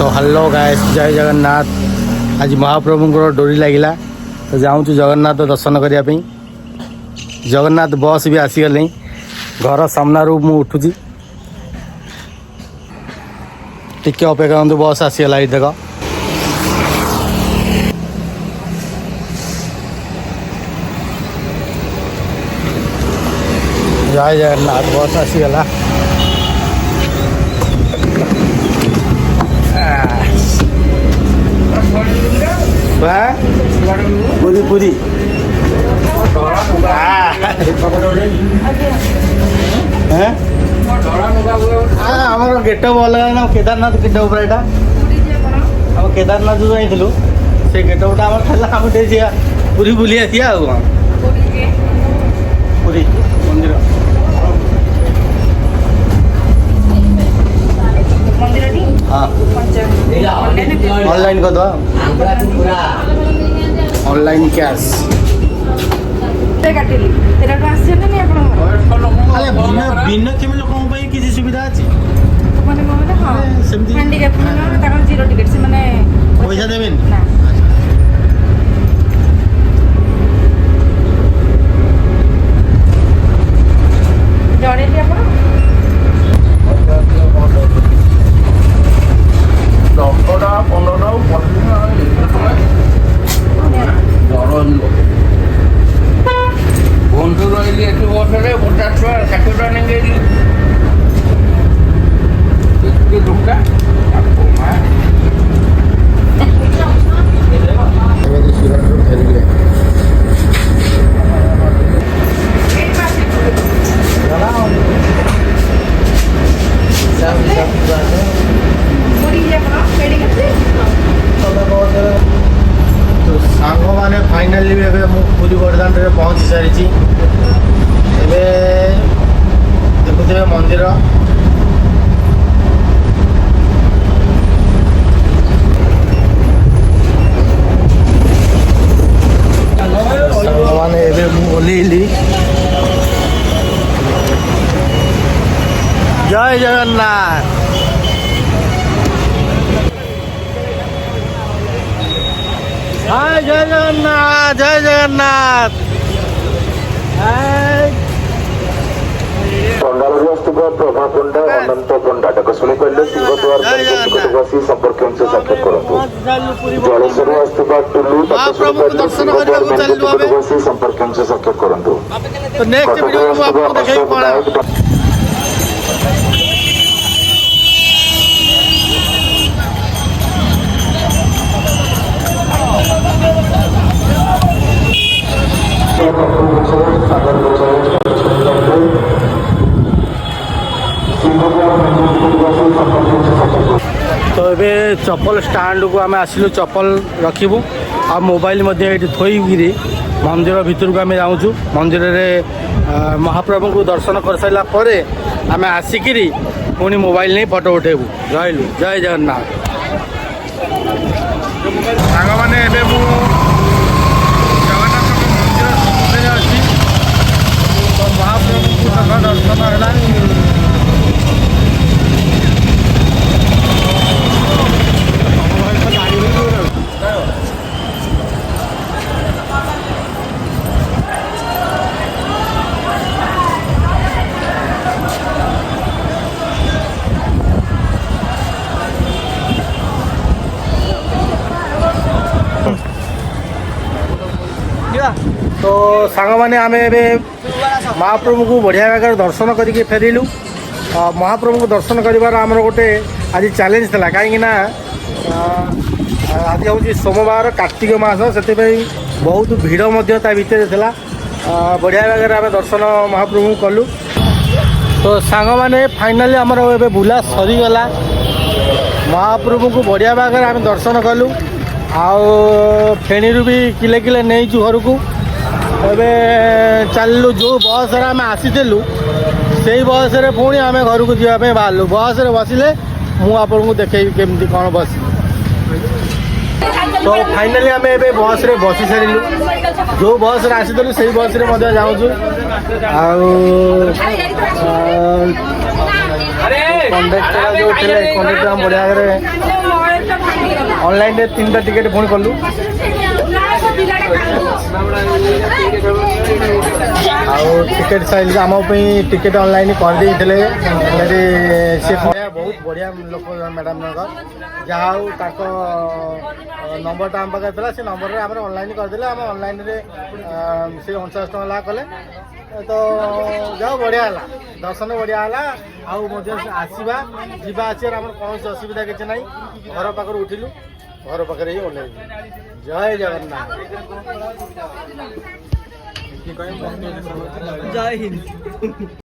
तो hello guys, जय जगन्नाथ। आज महाप्रभुଙ୍କର डोरी लगिला तो जाऊँ जगन्नाथ दर्शन करने। जगन्नाथ बस भी आसीगले। घर सामनारू मु उठुची टिके अपेक्षा करते, बस आसीगला। ये देख जय जगन्नाथ बस आसीगला। पूरी पूरी आमर गेट अलग केदारनाथ गेट यहाँ आम केदारनाथ जो जाइलु से गेट गोटे आम आम पूरी बुली आसिया पूरी मंदिर हाँ ऑनलाइन कर दो ऑनलाइन कैश बिना केमी लोक किसी सुविधा अच्छी पैसा देवे जड़ेली आप বন্ধু রইলি একটু বছরে 50 টাকা 60 টাকা নিয়ে গেলি একটু দুঃখটা तो सांग मैंने फाइनाली पूरी बरदान पहुँची सारी देखुए मंदिर मैंने ओल्लैली। जय जगन्नाथ। जय जगन्नाथ, जय जगन्नाथ। प्रभाकुंड अनंत कुंड डकसुणीकंड सिंहद्वार निकटवासी संपर्कांचे साक्षात करंतु। जलेश्वर वास्तुका टुल्लू डकसुणीकंड सिंहद्वार निकटवासी संपर्कांचे साक्षात करंतु। तो नेक्स्ट वीडियो में आपको दिखाई पड़ा। तो ये चप्पल स्टैंड को आम आसिलु चप्पल रखिबू आ मोबाइल ये थोईकि मंदिर भितर को आम जाऊँ। मंदिर में महाप्रभु को दर्शन कर सारा पर आम आसिक पुणी मोबाइल नहीं फोटो उठेबू। रही जय जगन्नाथ। सांग मैंने जगन्नाथ मंदिर सम्मुखें अच्छी तो महाप्रभु को दर्शन है। तो सांग मैंने आम महाप्रभु को बढ़िया भाग दर्शन करके फेरिलु। महाप्रभु को दर्शन कर आमर गोटे आज चैलेंज था कहीं आज हूँ सोमवार कार्तिक मास से बहुत भीड़ भितर था। बढ़िया भाग आम दर्शन महाप्रभु कलु। तो सांग मैंने फाइनाली आमर ए बुला सरीगला। महाप्रभु को बढ़िया भाग आम दर्शन कलु। आउ फेणी भी किले किले नहीं घर को एबे चलू जो बस आम आसीलु से बस पुणी आम घर को जावाई बाहरलु। बस बसिले मुझे देखेबी केमती कौन बस। तो फाइनाली आम ए बस बसी सारू। जो बस आसीलु से बस जाऊँ। कंडक्टर जो थे कंडक्टर हम बढ़िया ऑनलाइन 3टा टिकेट पुणी कलु टिकेट साइज आम टिकेट ऑनलाइन कर बहुत बढ़िया लोक मैडम जहाँ नंबर आम पाखे था से नंबर आम ऑनलाइन करदे आम ऑनलाइन से 49 टका कले तो जाओ बढ़िया है दर्शन बढ़िया है आसवा जीवा आसार आम कौन असुविधा किसी ना घर पाखर उठिलु घर पाखे ही ओह्लैलु जय जगन्नाथ जय हिंद।